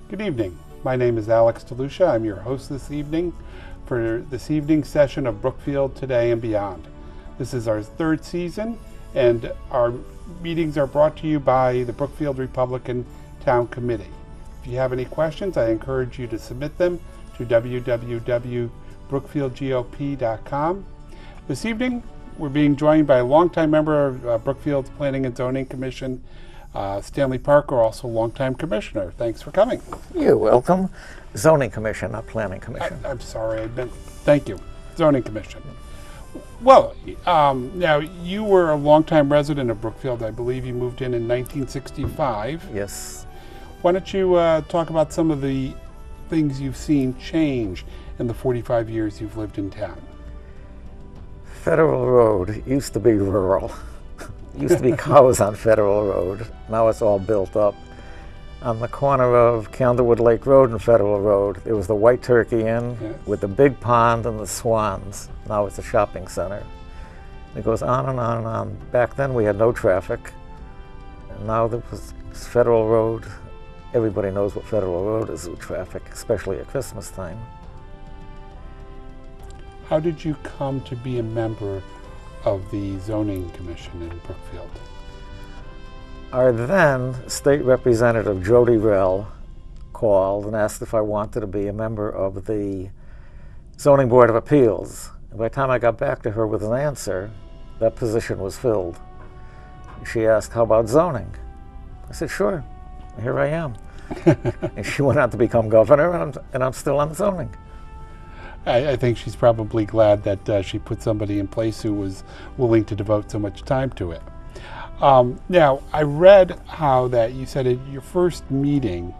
Good evening. My name is Alex Lucia. I'm your host this evening for this evening's session of Brookfield Today and Beyond. This is our third season, and our meetings are brought to you by the Brookfield Republican Town Committee. If you have any questions, I encourage you to submit them to www.brookfieldgop.com. This evening, we're being joined by a longtime member of Brookfield's Planning and Zoning Commission, Stanley Parker, also longtime commissioner. Thanks for coming. You're welcome. Zoning Commission, not Planning Commission. I'm sorry, thank you. Zoning Commission. Well, now you were a longtime resident of Brookfield. I believe you moved in 1965. Yes. Why don't you talk about some of the things you've seen change in the 45 years you've lived in town? Federal Road used to be rural. Used to be cows on Federal Road. Now it's all built up. On the corner of Candlewood Lake Road and Federal Road, there was the White Turkey Inn with the big pond and the swans. Now it's a shopping center. It goes on and on and on. Back then we had no traffic. And now there was Federal Road. Everybody knows what Federal Road is with traffic, especially at Christmas time. How did you come to be a member of the Zoning Commission in Brookfield? Our then State Representative Jody Rell called and asked if I wanted to be a member of the Zoning Board of Appeals. And by the time I got back to her with an answer, that position was filled. She asked, "How about zoning?" I said, "Sure." And here I am. And she went on to become governor, and I'm still on zoning. I think she's probably glad that she put somebody in place who was willing to devote so much time to it. Now, I read how that you said at your first meeting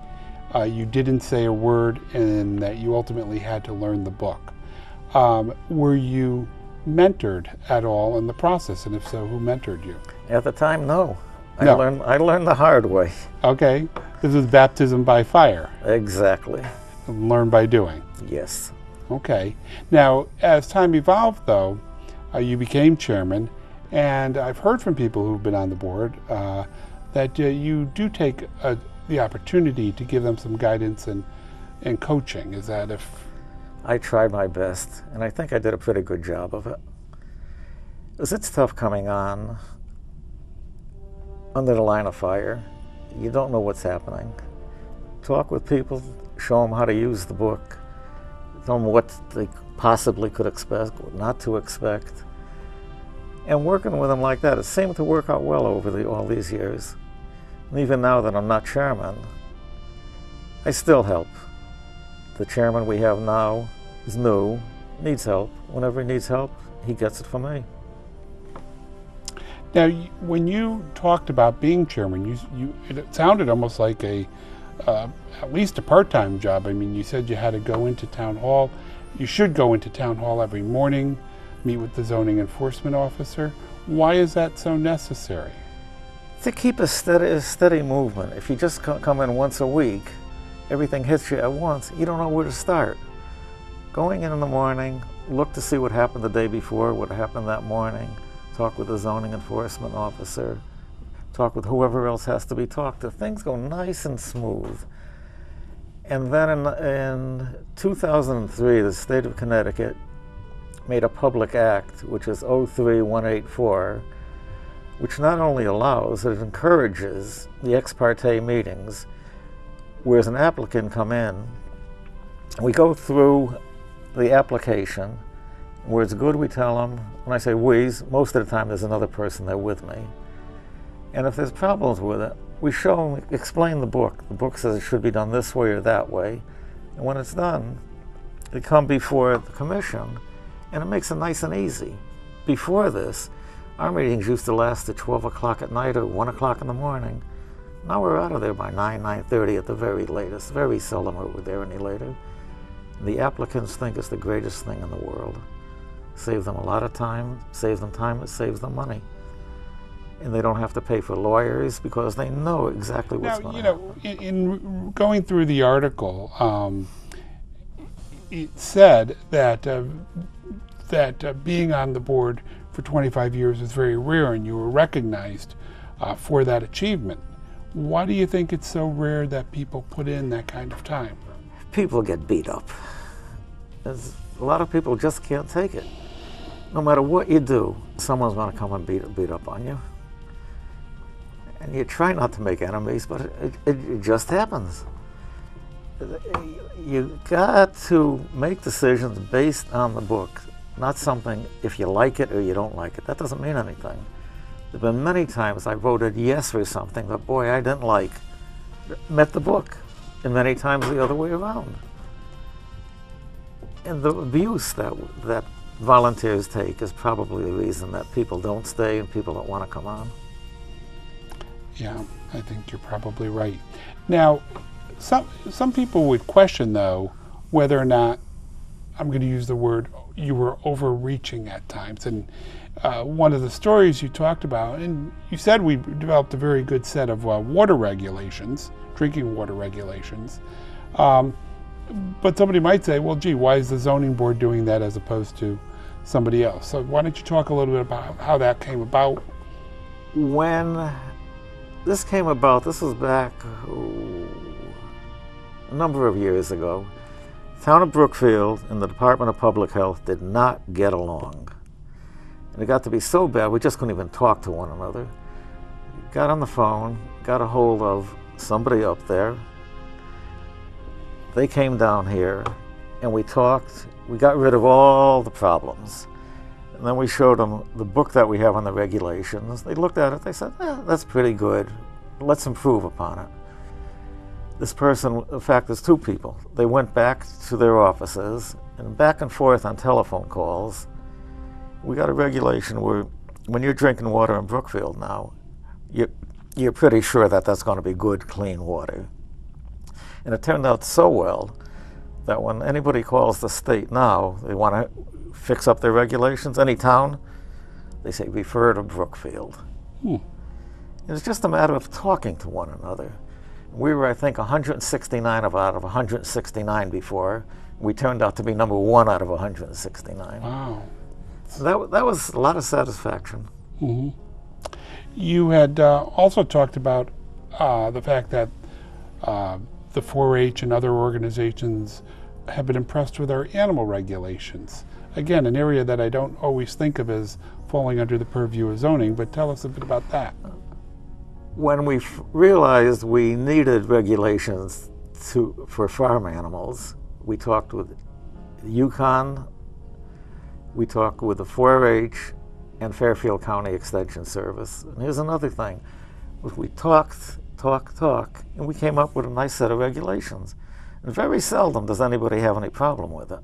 you didn't say a word and that you ultimately had to learn the book. Were you mentored at all in the process, and if so, who mentored you? At the time, no. No. I learned the hard way. Okay. This was baptism by fire. Exactly. Learn by doing. Yes. Okay. Now, as time evolved, though, you became chairman, and I've heard from people who've been on the board that you do take the opportunity to give them some guidance and coaching. Is that if... I tried my best, and I think I did a pretty good job of it. It's tough coming on under the line of fire. You don't know what's happening. Talk with people, show them how to use the book, tell them what they possibly could expect, what not to expect. And working with them like that, it seemed to work out well over all these years. And even now that I'm not chairman, I still help. The chairman we have now is new, needs help. Whenever he needs help, he gets it from me. Now, when you talked about being chairman, it sounded almost like at least a part-time job. I mean, you said you had to go into town hall. You should go into town hall every morning, meet with the zoning enforcement officer. Why is that so necessary? To keep a steady movement. If you just come in once a week, everything hits you at once, you don't know where to start. Going in the morning, look to see what happened the day before, what happened that morning, talk with the zoning enforcement officer, talk with whoever else has to be talked to. Things go nice and smooth. And then in 2003, the state of Connecticut made a public act, which is 03184, which not only allows, it encourages the ex parte meetings, whereas an applicant come in, we go through the application, where it's good we tell them, when I say we, most of the time there's another person there with me. And if there's problems with it, we show them, explain the book. The book says it should be done this way or that way. And when it's done, they come before the commission, and it makes it nice and easy. Before this, our meetings used to last to 12 o'clock at night or 1 o'clock in the morning. Now we're out of there by 9:30 at the very latest. Very seldom are we there any later. The applicants think it's the greatest thing in the world. Save them a lot of time, saves them time, it saves them money. And they don't have to pay for lawyers because they know exactly what's going on. In going through the article, it said that being on the board for 25 years is very rare, and you were recognized for that achievement. Why do you think it's so rare that people put in that kind of time? People get beat up. There's a lot of people just can't take it. No matter what you do, someone's going to come and beat up on you. And you try not to make enemies, but it just happens. You got to make decisions based on the book, not something if you like it or you don't like it. That doesn't mean anything. There have been many times I voted yes for something that, boy, I didn't like. Met the book, and many times the other way around. And the abuse that volunteers take is probably the reason that people don't stay and people don't want to come on. Yeah, I think you're probably right. Now, some people would question, though, whether or not, I'm going to use the word, you were overreaching at times. And one of the stories you talked about, and you said we developed a very good set of water regulations, drinking water regulations. But somebody might say, well, gee, why is the zoning board doing that as opposed to somebody else? So why don't you talk a little bit about how that came about? When this came about, this was back a number of years ago. The town of Brookfield and the Department of Public Health did not get along. And it got to be so bad, we just couldn't even talk to one another. Got on the phone, got a hold of somebody up there. They came down here and we talked. We got rid of all the problems. And then we showed them the book that we have on the regulations. They looked at it, they said, that's pretty good. Let's improve upon it. This person, in fact, there's two people. They went back to their offices and back and forth on telephone calls. We got a regulation where when you're drinking water in Brookfield now, you're pretty sure that that's going to be good, clean water. And it turned out so well that when anybody calls the state now, they want to fix up their regulations, any town, they say, refer to Brookfield. It's just a matter of talking to one another. We were, I think, 169 out of 169 before. We turned out to be number 1 out of 169. Wow. So that was a lot of satisfaction. Mm-hmm. You had also talked about the fact that the 4-H and other organizations have been impressed with our animal regulations. Again, an area that I don't always think of as falling under the purview of zoning, but tell us a bit about that. When we realized we needed regulations for farm animals, we talked with Yukon, we talked with the 4-H and Fairfield County Extension Service. And here's another thing. We talked, and we came up with a nice set of regulations. And very seldom does anybody have any problem with it.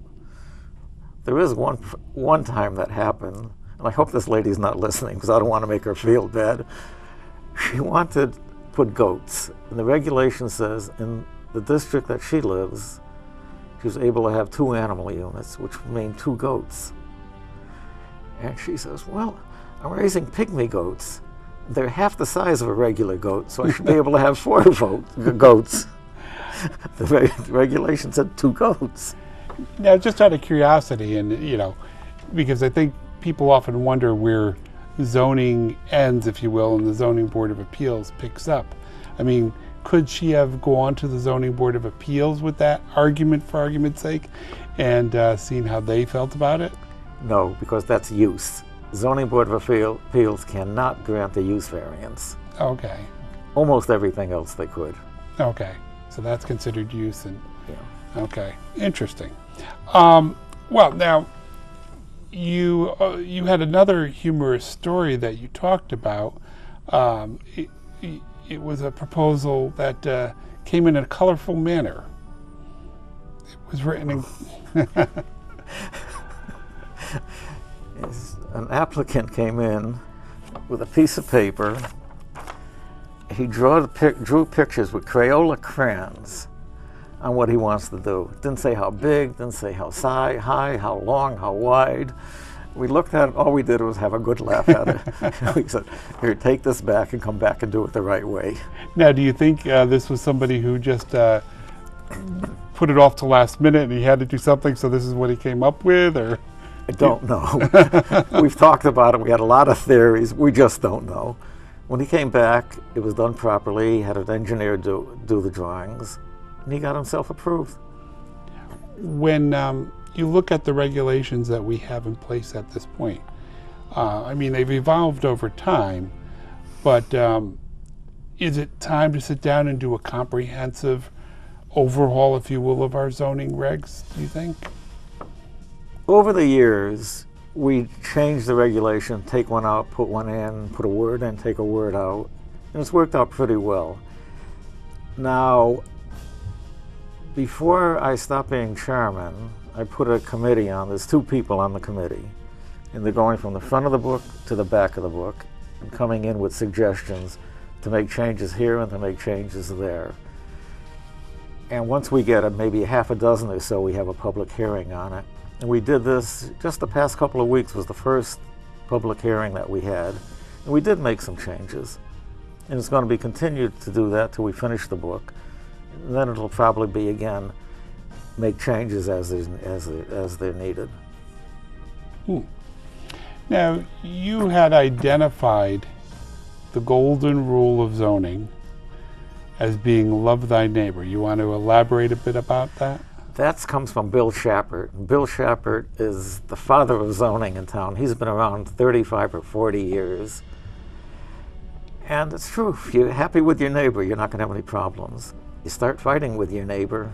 There is one time that happened, and I hope this lady's not listening because I don't want to make her feel bad. She wanted to put goats, and the regulation says in the district that she lives, she was able to have 2 animal units, which mean 2 goats. And she says, well, I'm raising pygmy goats. They're half the size of a regular goat, so I should be able to have 4 goats. The regulation said 2 goats. Now, just out of curiosity, and because I think people often wonder where zoning ends, if you will, and the Zoning Board of Appeals picks up. I mean, could she have gone to the Zoning Board of Appeals with that argument, for argument's sake, and seen how they felt about it? No, because that's use. Zoning Board of Appeals cannot grant a use variance. Okay. Almost everything else they could. Okay, so that's considered use, and yeah. Okay, interesting. Well, now you had another humorous story that you talked about. It was a proposal that came in a colorful manner. It was written in. An applicant came in with a piece of paper. He drew pictures with Crayola crayons on what he wants to do. Didn't say how big, didn't say how high, how long, how wide. We looked at it, all we did was have a good laugh at it. We said, here, take this back and come back and do it the right way. Now, do you think this was somebody who just put it off to last minute and he had to do something, so this is what he came up with, or? I don't know. We've talked about it, we had a lot of theories, we just don't know. When he came back, it was done properly. He had an engineer do the drawings, and he got himself approved. When you look at the regulations that we have in place at this point, I mean, they've evolved over time, but is it time to sit down and do a comprehensive overhaul, if you will, of our zoning regs, do you think? Over the years, we changed the regulation, take one out, put one in, put a word in, take a word out, and it's worked out pretty well. Now, before I stopped being chairman, I put a committee on. There's 2 people on the committee, and they're going from the front of the book to the back of the book and coming in with suggestions to make changes here and to make changes there. And once we get maybe half a dozen or so, we have a public hearing on it. And we did this just the past couple of weeks was the first public hearing that we had. And we did make some changes. And it's going to be continued to do that till we finish the book. And then it'll probably be, again, make changes as they're needed. Now, you had identified the golden rule of zoning as being love thy neighbor. You want to elaborate a bit about that? That comes from Bill Shappert. Bill Shappert is the father of zoning in town. He's been around 35 or 40 years. And it's true, if you're happy with your neighbor, you're not going to have any problems. You start fighting with your neighbor,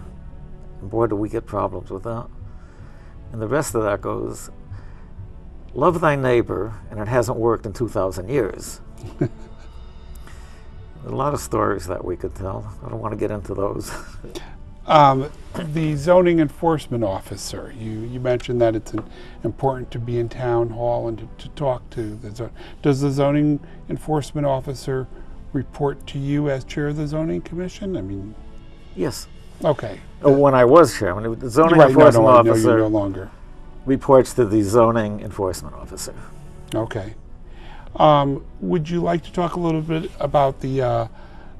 and boy, do we get problems with that. And the rest of that goes, love thy neighbor, and it hasn't worked in 2,000 years. A lot of stories that we could tell. I don't want to get into those. The zoning enforcement officer, you mentioned that it's important to be in town hall and to talk to the zone. Does the zoning enforcement officer report to you as chair of the zoning commission? I mean, yes. Okay. When I was chairman, the zoning right, enforcement no, officer you're no longer. Reports to the zoning enforcement officer. Okay. Would you like to talk a little bit about the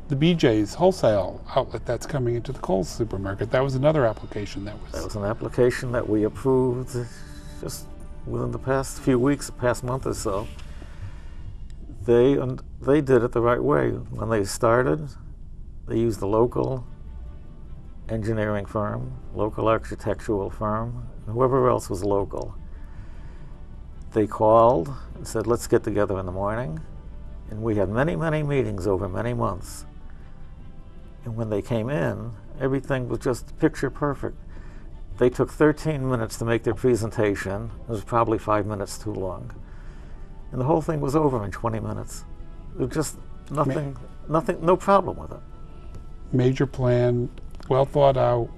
BJ's wholesale outlet that's coming into the Kohl's supermarket? That was another application that was... That was an application that we approved just within the past few weeks, the past month or so. They did it the right way. When they started, they used a local engineering firm, local architectural firm, and whoever else was local. They called and said, let's get together in the morning. And we had many, many meetings over many months. And when they came in, everything was just picture perfect. They took 13 minutes to make their presentation. It was probably 5 minutes too long. And the whole thing was over in 20 minutes. It was just nothing, no problem with it. Major plan, well thought out,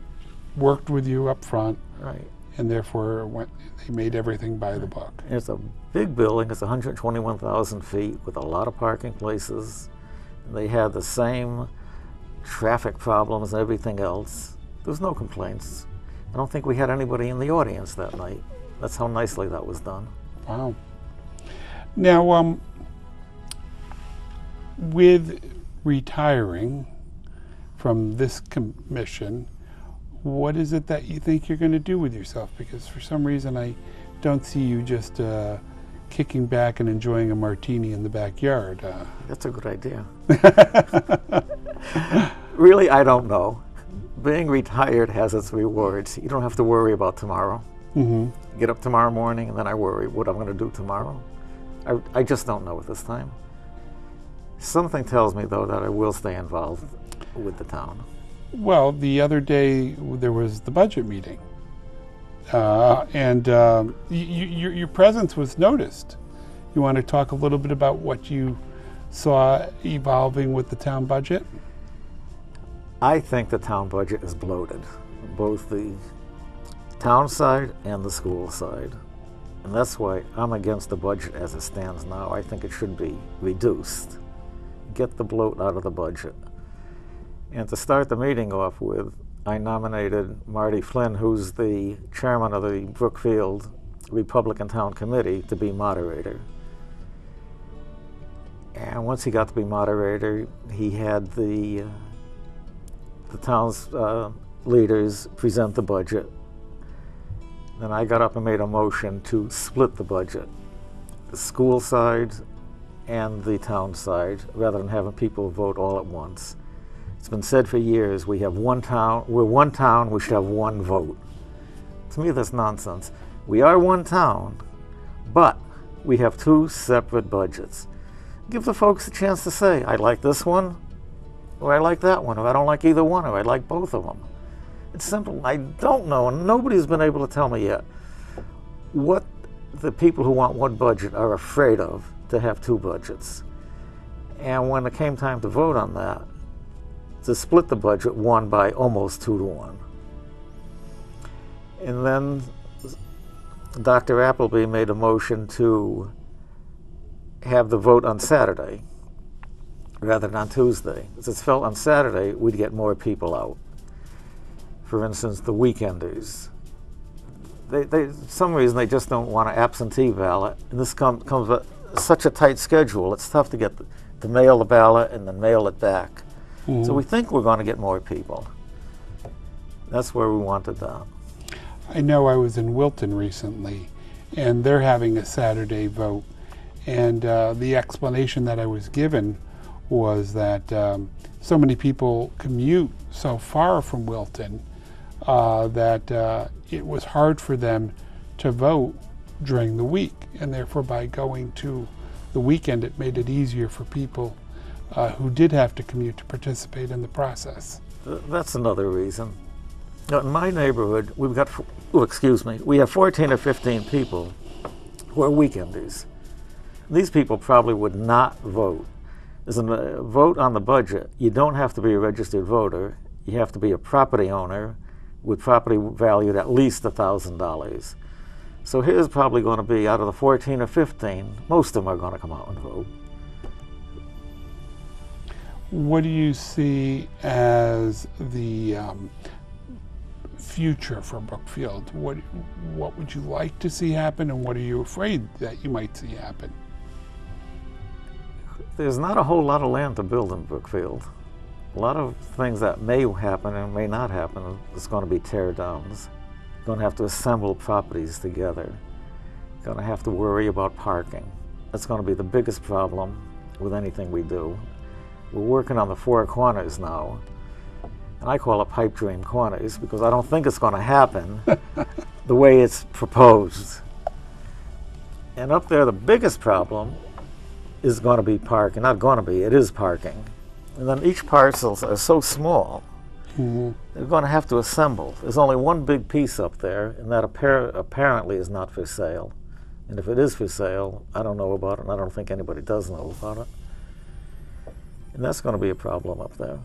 worked with you up front. Right. And therefore they made everything by the book. It's a big building. It's 121,000 feet with a lot of parking places. And they had the same traffic problems and everything else. There was no complaints. I don't think we had anybody in the audience that night. That's how nicely that was done. Wow. Now, with retiring from this commission, what is it that you think you're going to do with yourself? Because for some reason I don't see you just kicking back and enjoying a martini in the backyard. That's a good idea. Really, I don't know. Being retired has its rewards. You don't have to worry about tomorrow. Mm-hmm. Get up tomorrow morning and then I worry what I'm going to do tomorrow. I just don't know at this time. Something tells me, though, that I will stay involved with the town. Well, the other day there was the budget meeting, and your presence was noticed. You want to talk a little bit about what you saw evolving with the town budget? I think the town budget is bloated, both the town side and the school side. And that's why I'm against the budget as it stands now. I think it should be reduced. Get the bloat out of the budget. And to start the meeting off with, I nominated Marty Flynn, who's the chairman of the Brookfield Republican Town Committee, to be moderator. And once he got to be moderator, he had the town's leaders present the budget. Then I got up and made a motion to split the budget. The school side and the town side, rather than having people vote all at once. It's been said for years, we're one town, we should have one vote. To me, that's nonsense. We are one town, but we have two separate budgets. Give the folks a chance to say, I like this one, or I like that one, or I don't like either one, or I like both of them. It's simple. I don't know, and nobody's been able to tell me yet what the people who want one budget are afraid of to have two budgets. And when it came time to vote on that, to split the budget, won by almost 2-1. And then Dr. Appleby made a motion to have the vote on Saturday rather than on Tuesday. As it's felt on Saturday, we'd get more people out. For instance, the weekenders. For some reason, they just don't want an absentee ballot. And this comes with such a tight schedule, it's tough to get to mail the ballot and then mail it back. Mm-hmm. So we think we're going to get more people. That's where we wanted that. I know I was in Wilton recently, and they're having a Saturday vote. And the explanation that I was given was that so many people commute so far from Wilton that it was hard for them to vote during the week, and therefore by going to the weekend it made it easier for people who did have to commute to participate in the process. That's another reason. Now, in my neighborhood, we have 14 or 15 people who are weekenders. These people probably would not vote. As a vote on the budget, you don't have to be a registered voter. You have to be a property owner with property valued at least $1,000. So here's probably going to be, out of the 14 or 15, most of them are going to come out and vote. What do you see as the future for Brookfield? What would you like to see happen, and what are you afraid that you might see happen? There's not a whole lot of land to build in Brookfield. A lot of things that may happen and may not happen is going to be tear downs. You're going to have to assemble properties together. You're going to have to worry about parking. That's going to be the biggest problem with anything we do. We're working on the Four Corners now, and I call it pipe dream corners because I don't think it's going to happen the way it's proposed. And up there, the biggest problem is going to be parking. Not going to be, it is parking. And then each parcels are so small, mm-hmm. They're going to have to assemble. There's only one big piece up there, and that apparently is not for sale. And if it is for sale, I don't know about it, and I don't think anybody does know about it. And that's going to be a problem up there.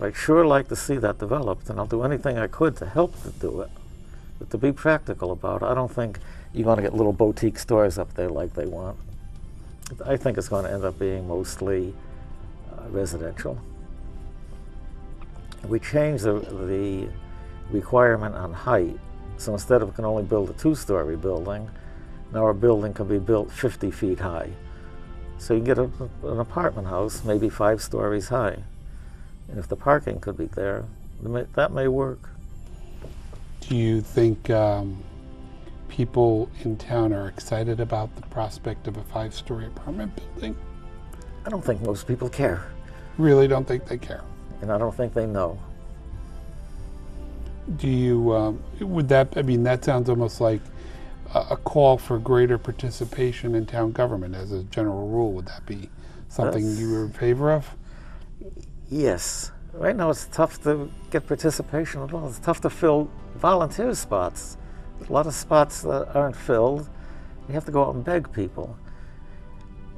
I'd sure like to see that developed, and I'll do anything I could to help to do it. But to be practical about it, I don't think you're going to get little boutique stores up there like they want. I think it's going to end up being mostly residential. We changed the requirement on height, so instead of can only build a 2-story building, now our building can be built 50 feet high. So you can get an apartment house maybe 5 stories high. And if the parking could be there, that may work. Do you think people in town are excited about the prospect of a 5-story apartment building? I don't think most people care. Really don't think they care? And I don't think they know. Do you, that sounds almost like a call for greater participation in town government as a general rule. Would that be something you were in favor of? Yes. Right now it's tough to get participation at all. It's tough to fill volunteer spots. There's a lot of spots that aren't filled. You have to go out and beg people.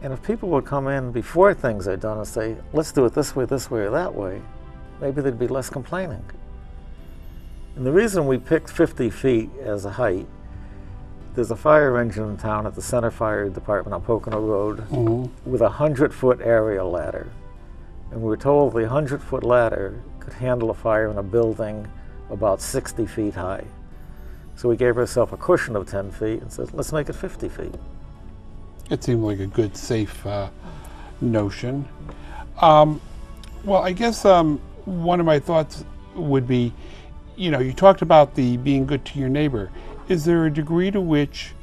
And if people would come in before things are done and say, let's do it this way, or that way, maybe there'd be less complaining. And the reason we picked 50 feet as a height, there's a fire engine in town at the Center Fire Department on Pocono Road, mm-hmm. with a 100-foot aerial ladder. And we were told the 100-foot ladder could handle a fire in a building about 60 feet high. So we gave ourselves a cushion of 10 feet and said, let's make it 50 feet. It seemed like a good, safe notion. Well, I guess one of my thoughts would be, you talked about the being good to your neighbor. Is there a degree to which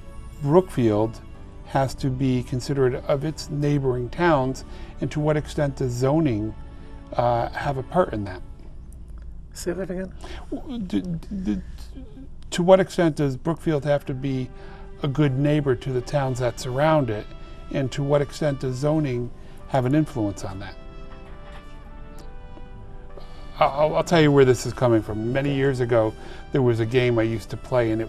Brookfield has to be considerate of its neighboring towns, and to what extent does zoning have a part in that? Say that again? To what extent does Brookfield have to be a good neighbor to the towns that surround it, and to what extent does zoning have an influence on that? I'll tell you where this is coming from. Many years ago, there was a game I used to play, and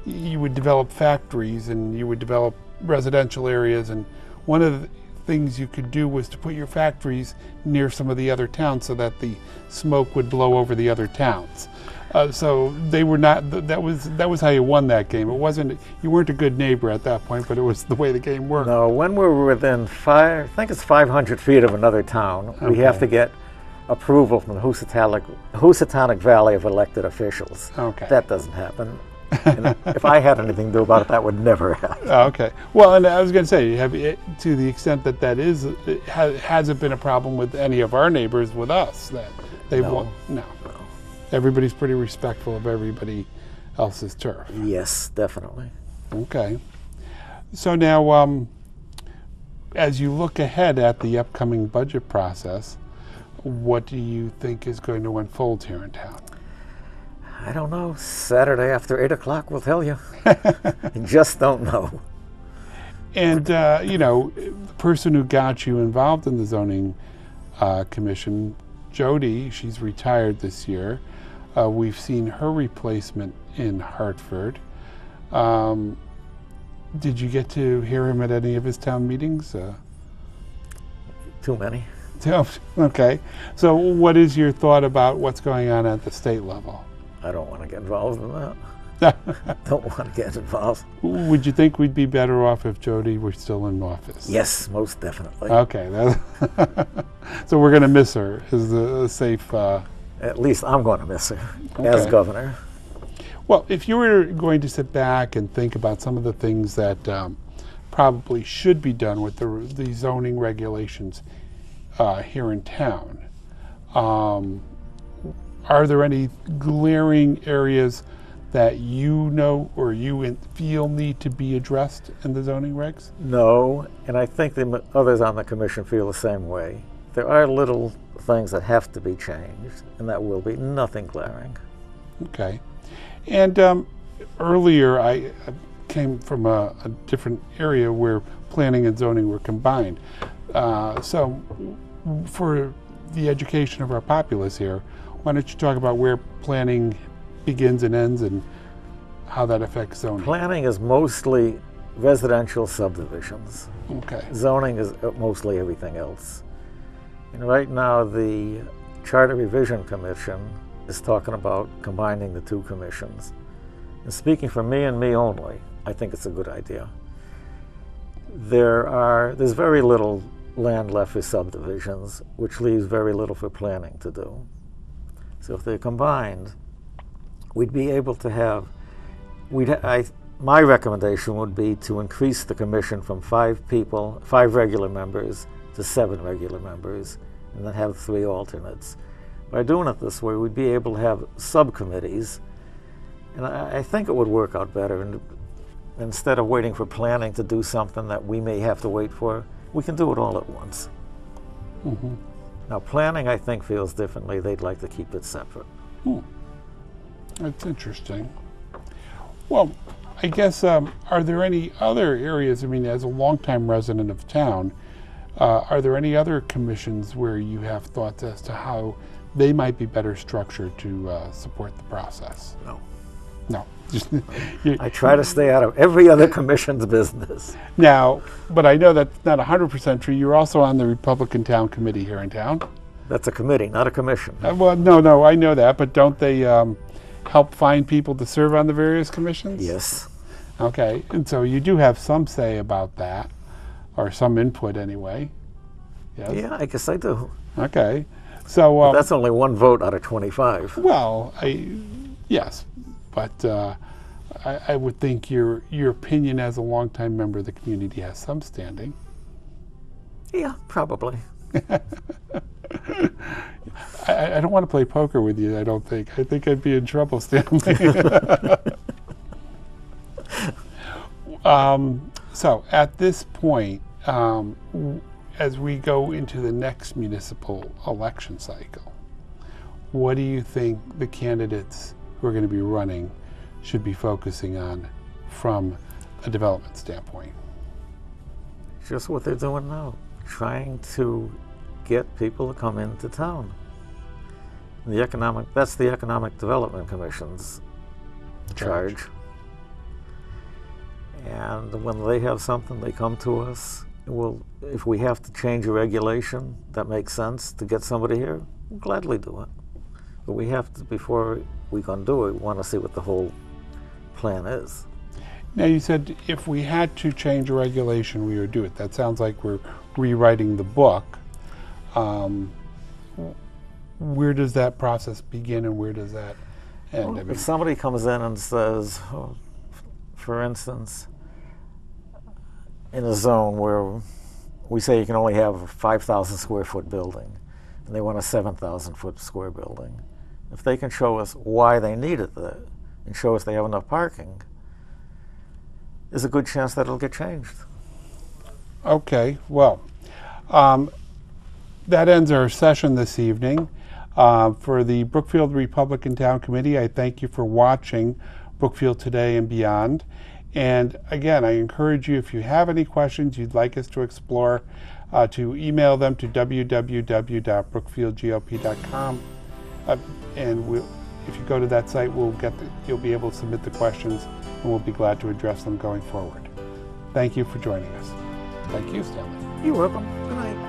you would develop factories and you would develop residential areas, and one of the things you could do was to put your factories near some of the other towns so that the smoke would blow over the other towns. So they were not. That was how you won that game. It wasn't. You weren't a good neighbor at that point, but it was the way the game worked. No, when we're within I think it's 500 feet of another town, we have to get approval from the Housatonic Valley of elected officials. Okay. That doesn't happen. And if I had anything to do about it, that would never happen. Okay. Well, and I was going to say, to the extent that hasn't been a problem with any of our neighbors with us, that they want. No. Everybody's pretty respectful of everybody else's turf. Yes, definitely. Okay. So now, as you look ahead at the upcoming budget process, what do you think is going to unfold here in town? I don't know. Saturday after 8 o'clock will tell you. I just don't know. And, the person who got you involved in the zoning commission, Jody, she's retired this year. We've seen her replacement in Hartford. Did you get to hear him at any of his town meetings? Too many. Okay. So what is your thought about what's going on at the state level? I don't want to get involved in that. Don't want to get involved. Would you think we'd be better off if Jody were still in office? Yes, most definitely. Okay. So we're going to miss her as a safe... At least I'm going to miss her as governor. Well, if you were going to sit back and think about some of the things that probably should be done with the zoning regulations here in town, are there any glaring areas that you know or you feel need to be addressed in the zoning regs? No, and I think the others on the commission feel the same way. There are little things that have to be changed, and that will be nothing glaring. Okay. And earlier I came from a different area where planning and zoning were combined. So for the education of our populace here, why don't you talk about where planning begins and ends and how that affects zoning? Planning is mostly residential subdivisions. Okay. Zoning is mostly everything else. And right now the Charter Revision Commission is talking about combining the two commissions. And speaking for me and me only, I think it's a good idea. There's very little land left for subdivisions, which leaves very little for planning to do. So if they're combined, we'd be able to have, my recommendation would be to increase the commission from 5 regular members to 7 regular members, and then have 3 alternates. By doing it this way, we'd be able to have subcommittees, and I think it would work out better. And instead of waiting for planning to do something that we may have to wait for, we can do it all at once. Mm-hmm. Now, planning, I think, feels differently. They'd like to keep it separate. That's interesting. Well, I guess, are there any other areas, I mean, as a longtime resident of town, are there any other commissions where you have thoughts as to how they might be better structured to support the process? No. No. I try to stay out of every other commission's business. Now, but I know that's not 100% true. You're also on the Republican Town Committee here in town. That's a committee, not a commission. Well, no, I know that, but don't they help find people to serve on the various commissions? Yes. Okay, and so you do have some say about that, or some input anyway. Yes? Yeah, I guess I do. Okay, so... But that's only 1 vote out of 25. Well, yes, but I would think your opinion as a longtime member of the community has some standing. Yeah, probably. I don't want to play poker with you, I don't think. I think I'd be in trouble, Stanley. So at this point, as we go into the next municipal election cycle, what do you think the candidates who are going to be running should be focusing on from a development standpoint? Just what they're doing now, trying to get people to come into town. That's the Economic Development Commission's charge. And when they have something, they come to us. If we have to change a regulation that makes sense to get somebody here, we'll gladly do it. But we have to, before we can do it, we want to see what the whole plan is. Now, you said if we had to change a regulation, we would do it. That sounds like we're rewriting the book. Where does that process begin and where does that end? Well, if somebody comes in and says, for instance, in a zone where we say you can only have a 5,000 square foot building, and they want a 7,000 foot square building, if they can show us why they need it there and show us they have enough parking, there's a good chance that it'll get changed. Okay, well, that ends our session this evening. For the Brookfield Republican Town Committee, I thank you for watching Brookfield Today and Beyond. And again, I encourage you, if you have any questions you'd like us to explore, to email them to www.brookfieldgop.com. And if you go to that site, you'll be able to submit the questions, and we'll be glad to address them going forward. Thank you for joining us. Thank you, Stanley. You're welcome. Good night.